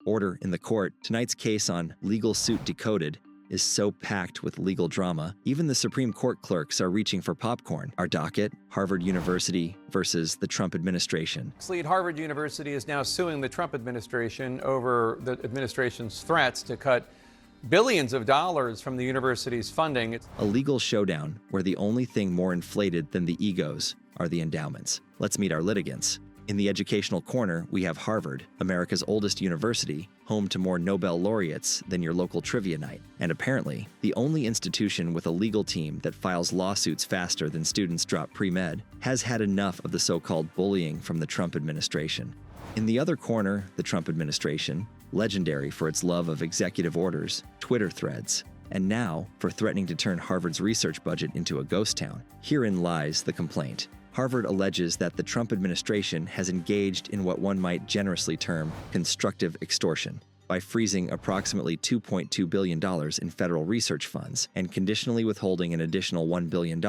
Order in the court. Tonight's case on Legal Suit Decoded is so packed with legal drama, even the Supreme Court clerks are reaching for popcorn. Our docket, Harvard University versus the Trump administration. Harvard University is now suing the Trump administration over the administration's threats to cut billions of dollars from the university's funding. A legal showdown where the only thing more inflated than the egos are the endowments. Let's meet our litigants. In the educational corner, we have Harvard, America's oldest university, home to more Nobel laureates than your local trivia night, and apparently the only institution with a legal team that files lawsuits faster than students drop pre-med, has had enough of the so-called bullying from the Trump administration. In the other corner, the Trump administration, legendary for its love of executive orders, Twitter threads, and now for threatening to turn Harvard's research budget into a ghost town. Herein lies the complaint. Harvard alleges that the Trump administration has engaged in what one might generously term constructive extortion by freezing approximately $2.2 billion in federal research funds and conditionally withholding an additional $1 billion,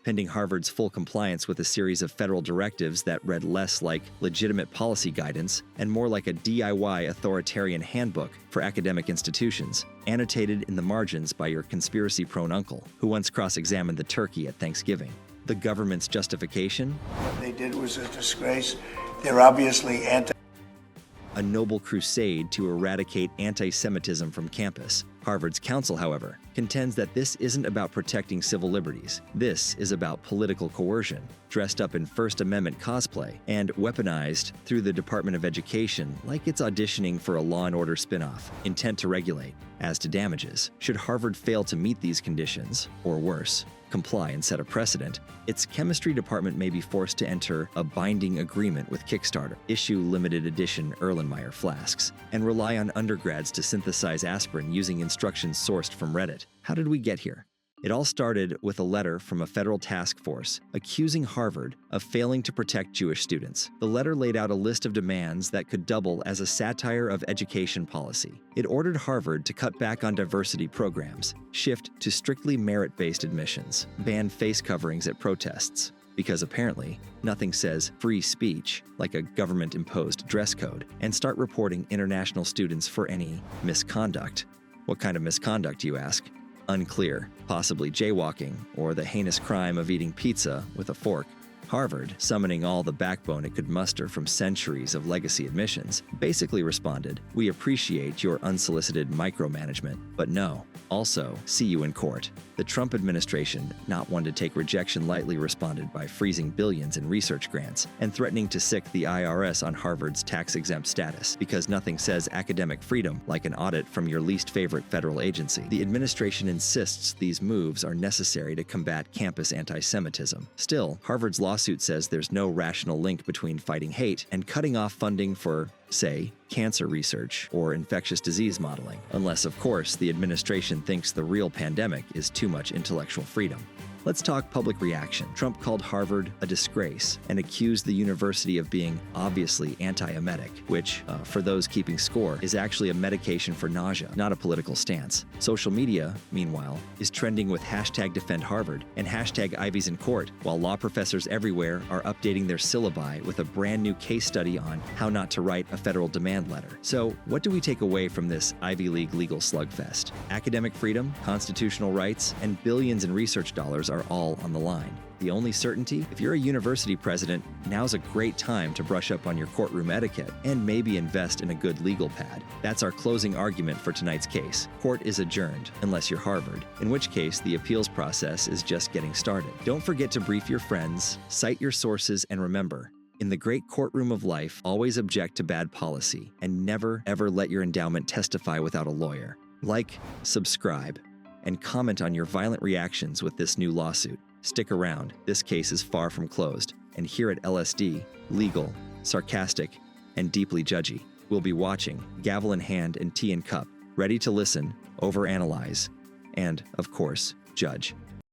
pending Harvard's full compliance with a series of federal directives that read less like legitimate policy guidance and more like a DIY authoritarian handbook for academic institutions, annotated in the margins by your conspiracy-prone uncle, who once cross-examined the turkey at Thanksgiving. The government's justification? What they did was a disgrace. They're obviously a noble crusade to eradicate anti-Semitism from campus. Harvard's counsel, however, contends that this isn't about protecting civil liberties. This is about political coercion, dressed up in First Amendment cosplay and weaponized through the Department of Education like it's auditioning for a Law & Order spinoff, intent to regulate. As to damages, should Harvard fail to meet these conditions, or worse, comply and set a precedent, its chemistry department may be forced to enter a binding agreement with Kickstarter, issue limited edition Erlenmeyer flasks, and rely on undergrads to synthesize aspirin using instructions sourced from Reddit. How did we get here? It all started with a letter from a federal task force accusing Harvard of failing to protect Jewish students. The letter laid out a list of demands that could double as a satire of education policy. It ordered Harvard to cut back on diversity programs, shift to strictly merit-based admissions, ban face coverings at protests, because apparently nothing says free speech like a government-imposed dress code, and start reporting international students for any misconduct. What kind of misconduct, you ask? Unclear, possibly jaywalking or the heinous crime of eating pizza with a fork. Harvard, summoning all the backbone it could muster from centuries of legacy admissions, basically responded, "We appreciate your unsolicited micromanagement, but no. Also, see you in court." The Trump administration, not one to take rejection lightly, responded by freezing billions in research grants and threatening to sic the IRS on Harvard's tax-exempt status, because nothing says academic freedom like an audit from your least favorite federal agency. The administration insists these moves are necessary to combat campus anti-Semitism. Still, Harvard's lawsuit says there's no rational link between fighting hate and cutting off funding for, say, cancer research or infectious disease modeling, unless, of course, the administration thinks the real pandemic is too much intellectual freedom. Let's talk public reaction. Trump called Harvard a disgrace and accused the university of being obviously anti-emetic, which, for those keeping score, is actually a medication for nausea, not a political stance. Social media, meanwhile, is trending with hashtag Defend Harvard and hashtag Ivies in Court, while law professors everywhere are updating their syllabi with a brand new case study on how not to write a federal demand letter. So, what do we take away from this Ivy League legal slugfest? Academic freedom, constitutional rights, and billions in research dollars are all on the line. The only certainty? If you're a university president, now's a great time to brush up on your courtroom etiquette and maybe invest in a good legal pad. That's our closing argument for tonight's case. Court is adjourned, unless you're Harvard, in which case the appeals process is just getting started. Don't forget to brief your friends, cite your sources, and remember, in the great courtroom of life, always object to bad policy and never, ever let your endowment testify without a lawyer. Like, subscribe, and comment on your violent reactions with this new lawsuit. Stick around, this case is far from closed, and here at LSD, legal, sarcastic, and deeply judgy, we'll be watching, gavel in hand and tea in cup, ready to listen, overanalyze, and, of course, judge.